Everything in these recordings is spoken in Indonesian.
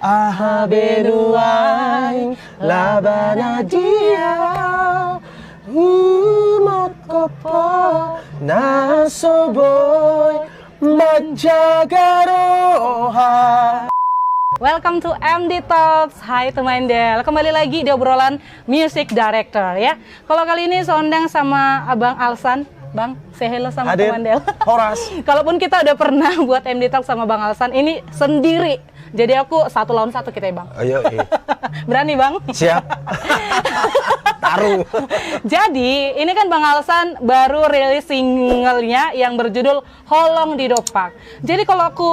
aha benuai labana dia umot kopo nasoboy menjaga roha. Welcome to MD Talks. Hai teman Del, kembali lagi di obrolan Music Director ya. Kalau kali ini Sondang sama Abang Alsan. Bang, say hello sama Hadir. teman Del. Horas. Kalaupun kita udah pernah buat MD Talks sama Bang Alsan, ini sendiri. Jadi aku 1 lawan 1 kita ya Bang. Ayo, Berani Bang? siap. Taruh. Jadi ini kan Bang Alsan baru rilis singlenya yang berjudul Holong di Dopak. Jadi kalau aku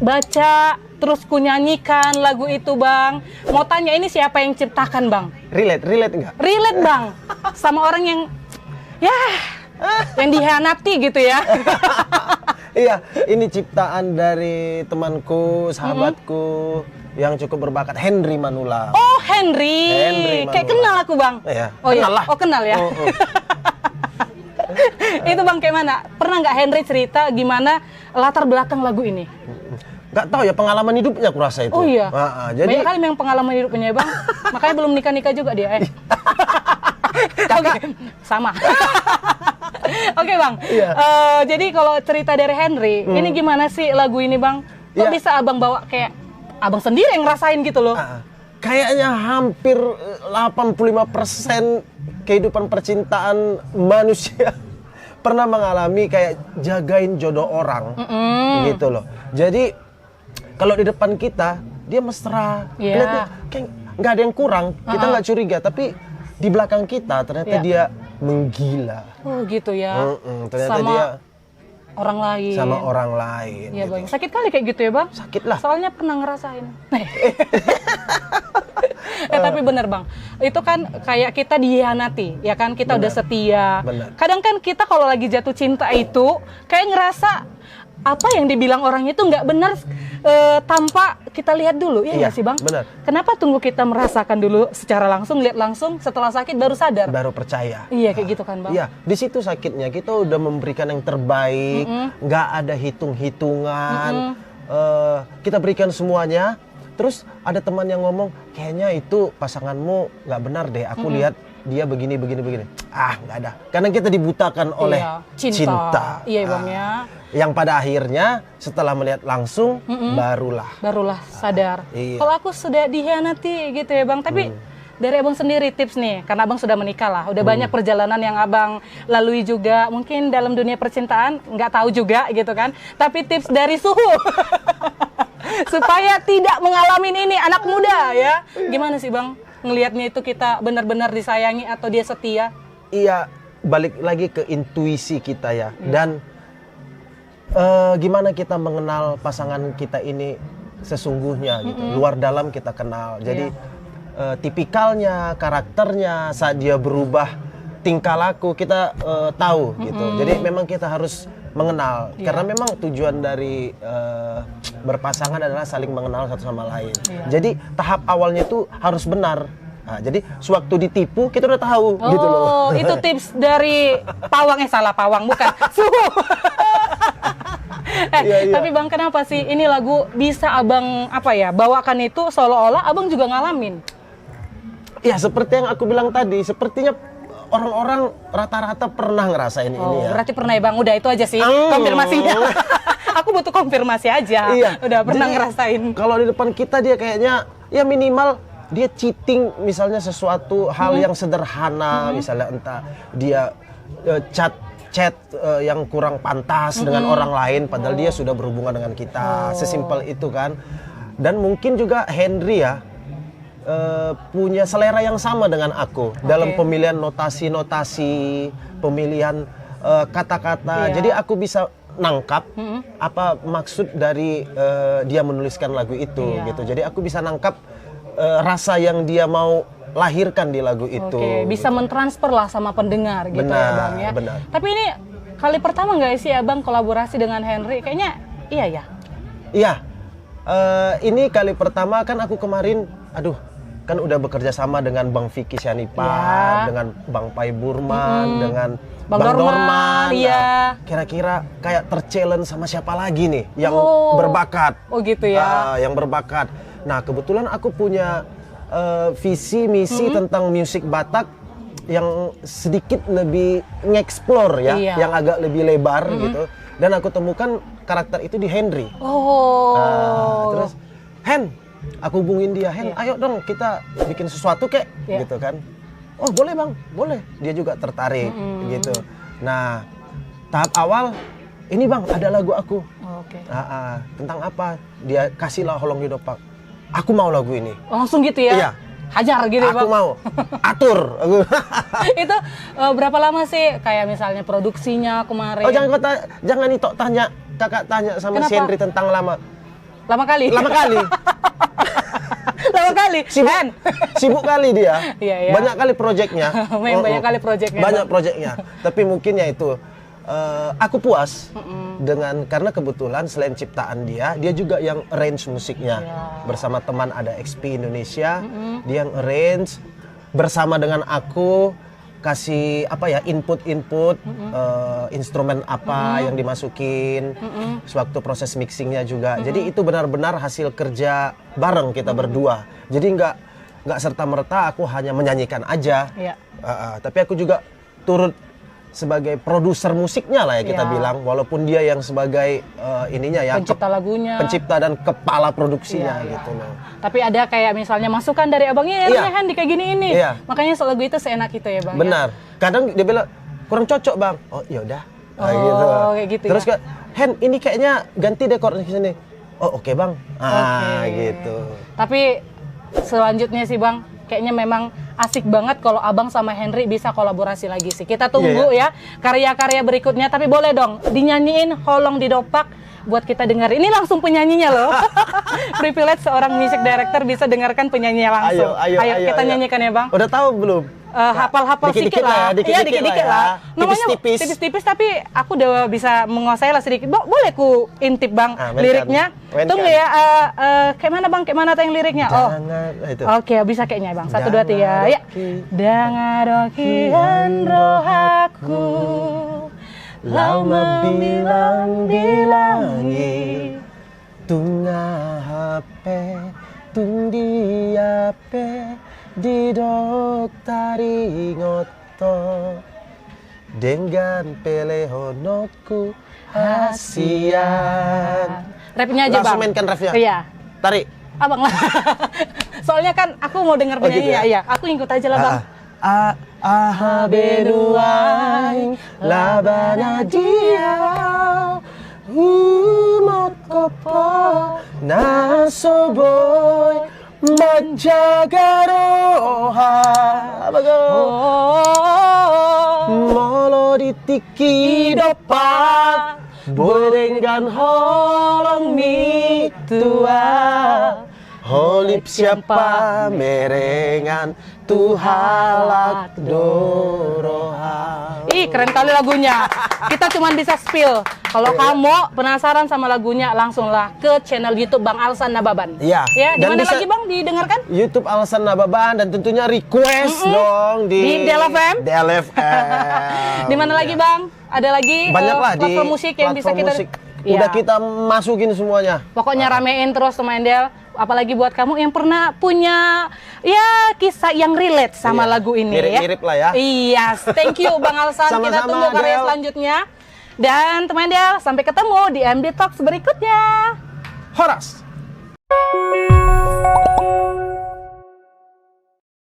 baca terus ku nyanyikan lagu itu Bang, mau tanya ini siapa yang ciptakan Bang? Relate enggak? Relate Bang, sama orang yang yang dihianati gitu ya. Iya, ini ciptaan dari temanku, sahabatku yang cukup berbakat, Henry Manula. Oh Henry Manula. Kayak kenal aku Bang. Iya, Oh iya, kenal lah. oh kenal ya. Itu Bang kayak mana? Pernah nggak Henry cerita gimana latar belakang lagu ini? Gak tahu ya, pengalaman hidupnya aku rasa itu. Oh iya. Jadi banyak kali memang pengalaman hidupnya Bang. Makanya belum nikah juga dia. Oke, sama. Oke Bang. Iya. Jadi kalau cerita dari Henry, ini gimana sih lagu ini Bang? Kok Iya. bisa Abang bawa kayak Abang sendiri yang ngerasain gitu loh? kayaknya hampir 85% kehidupan percintaan manusia pernah mengalami kayak jagain jodoh orang, gitu loh. Jadi kalau di depan kita dia mesra, Iya. kelihatannya kayak nggak ada yang kurang, kita nggak curiga, tapi di belakang kita ternyata Iya. dia menggila. Oh gitu ya. Ternyata sama dia orang lain. sama orang lain. Iya gitu. Bang. Sakit kali kayak gitu ya Bang? Sakit lah. Soalnya pernah ngerasain. Tapi bener Bang, itu kan kayak kita dihianati, ya kan? Kita udah setia. Bener. Kadang kan kita kalau lagi jatuh cinta itu kayak ngerasa apa yang dibilang orang itu nggak benar tanpa kita lihat dulu, ya nggak sih Bang? bener. Kenapa tunggu kita merasakan dulu secara langsung, lihat langsung, setelah sakit baru sadar? Baru percaya. Iya kayak gitu kan Bang? Iya, di situ sakitnya kita udah memberikan yang terbaik, nggak ada hitung-hitungan, kita berikan semuanya. Terus ada teman yang ngomong, kayaknya itu pasanganmu nggak benar deh. Aku lihat dia begini. Nggak ada. Karena kita dibutakan oleh cinta. Iya Bang ya. Yang pada akhirnya setelah melihat langsung, barulah sadar. Iya. Kalau aku sudah dihianati gitu ya Bang. Tapi dari Abang sendiri tips nih, karena Abang sudah menikah lah, udah banyak perjalanan yang Abang lalui juga. Mungkin dalam dunia percintaan nggak tahu juga gitu kan. Tapi tips dari Suhu supaya tidak mengalami ini anak muda ya. Gimana sih Bang ngelihatnya itu kita benar-benar disayangi atau dia setia? Iya, balik lagi ke intuisi kita ya. Dan gimana kita mengenal pasangan kita ini sesungguhnya gitu. Luar dalam kita kenal. Jadi tipikalnya, karakternya, saat dia berubah tingkah laku kita tahu gitu. Jadi memang kita harus mengenal, karena memang tujuan dari berpasangan adalah saling mengenal satu sama lain. Jadi tahap awalnya itu harus benar. Nah, jadi sewaktu ditipu kita udah tahu gitu loh. Oh, itu tips dari Pawang, salah Pawang bukan Suhu. Iya. Tapi Bang kenapa sih ini lagu bisa Abang bawakan itu seolah-olah Abang juga ngalamin? Ya seperti yang aku bilang tadi, sepertinya orang-orang rata-rata pernah ngerasain ini ya. Berarti pernah ya Bang, udah itu aja sih konfirmasinya. Aku butuh konfirmasi aja. Iya. Udah pernah Jadi, ngerasain. Kalau di depan kita dia kayaknya ya minimal dia cheating misalnya sesuatu hal yang sederhana, misalnya entah dia chat yang kurang pantas dengan orang lain padahal dia sudah berhubungan dengan kita. Sesimpel itu kan. Dan mungkin juga Henry ya punya selera yang sama dengan aku dalam pemilihan notasi-notasi, pemilihan kata-kata. Jadi aku bisa nangkap apa maksud dari dia menuliskan lagu itu gitu. Jadi aku bisa nangkap rasa yang dia mau lahirkan di lagu itu. Oke, bisa mentransfer lah sama pendengar gitu ya Bang ya. Benar. Tapi ini kali pertama nggak sih Abang kolaborasi dengan Henry? Kayaknya iya ya. Iya. Ini kali pertama kan aku kemarin, kan udah bekerja sama dengan Bang Vicky Syanipan, dengan Bang Pai Burman, dengan Bang Dorman. Iya. Kira-kira kayak terchallenge sama siapa lagi nih yang berbakat. Oh gitu ya. Yang berbakat. Nah, kebetulan aku punya visi misi tentang musik Batak yang sedikit lebih ngeksplor ya, Iya. yang agak lebih lebar gitu. Dan aku temukan karakter itu di Henry. Oh. Nah, terus Hen, aku hubungin dia, Hen, ayo dong kita bikin sesuatu kek, Iya. gitu kan. Oh boleh bang, boleh. Dia juga tertarik, gitu. Nah, tahap awal, ini bang ada lagu aku. Oke. Tentang apa? Dia kasihlah Holong Didopak. Aku mau lagu ini. Langsung gitu ya? Iya. Hajar gitu ya, Aku Bang? mau. Atur. Aku. Itu berapa lama sih kayak misalnya produksinya kemarin? Oh jangan itu tanya, kakak tanya sama Kenapa? si Henry tentang lama Lama kali? kali. Lama kali? Hen? Sibuk kali dia. Iya, iya. Banyak kali proyeknya. Main banyak kali proyeknya, Banyak Bang. proyeknya. Tapi mungkin ya itu aku puas dengan karena kebetulan selain ciptaan dia juga yang arrange musiknya. Iya. Bersama teman ada XP Indonesia, dia yang arrange bersama dengan aku kasih apa ya input instrumen apa yang dimasukin sewaktu proses mixingnya juga. Jadi itu benar-benar hasil kerja bareng kita berdua. Jadi nggak serta merta aku hanya menyanyikan aja. Iya. Tapi aku juga turut sebagai produser musiknya lah ya kita Iya. bilang, walaupun dia yang sebagai ininya ya Pencipta lagunya. pencipta dan kepala produksinya Iya, iya. gitu loh. Tapi ada kayak misalnya masukan dari abangnya, Iya. Hen, di kayak gini ini. Iya. Makanya lagu itu seenak itu ya, Bang. ya? Benar. Kadang dia bilang kurang cocok bang. Oh yaudah. Oh, kayak gitu Terus ya. kayak Hen ini kayaknya ganti deh chord di sini. Oh oke bang. Oke. Gitu. Tapi selanjutnya sih Bang, kayaknya memang asik banget kalau Abang sama Henry bisa kolaborasi lagi sih. Kita tunggu Iya, ya karya-karya berikutnya. Tapi boleh dong dinyanyiin Holong Didopak buat kita dengar. Ini langsung penyanyinya loh. Privilege seorang music director bisa dengarkan penyanyinya langsung. Ayo, kita nyanyikan ya Bang. Udah tahu belum? Hafal-hafal Dikit-dikit sedikit lah. ya, Iya, dikit-dikit lah ya. Namanya Tipis-tipis. tipis-tipis tapi aku udah bisa menguasai lah sedikit. Boleh ku intip Bang Welcome. liriknya? Welcome. Tunggu ya. Kayak mana Bang? Kayak mana tayang liriknya? Oh. Jangan itu. Oke, bisa kayaknya Bang. 1, 2, 3. Ya. Dangadoki. Dangadoki rohaku Lau bilang di langit Tunga HP Tung diape Di doktari ngoto Dengan pelehonoku Hasian. Rapnya aja Langsung Bang. mainkan refnya. Iya. Tarik. Abang lah. Soalnya kan aku mau denger Oh, gitu penyanyi ya? ya. Iya, aku ikut aja lah Bang. Aha benuai labana dia umot kopo nasoboy menjaga roha molo ditiki dopa borenggan holong mi tua holip siapa merengan tuhalak doroha. Ih, keren kali lagunya. Kita cuma bisa spill. Kalau kamu penasaran sama lagunya, langsunglah ke channel YouTube Bang Alsan Nababan. Iya. Ya, di Dan mana bisa- lagi Bang didengarkan? YouTube Alsan Nababan dan tentunya request dong Di Del FM? Del FM. Di mana lagi Bang? Ada lagi Banyak lah di platform musik yang bisa platform kita musik. Iya. Udah kita masukin semuanya. Pokoknya ramein terus teman Del. Apalagi buat kamu yang pernah punya ya kisah yang relate sama Iya. lagu ini Mirip-mirip ya. lah ya. Iya, thank you Bang Alsan. Kita Sama-sama, tunggu karya Del. selanjutnya. Dan teman Del, sampai ketemu di MD Talks berikutnya. Horas.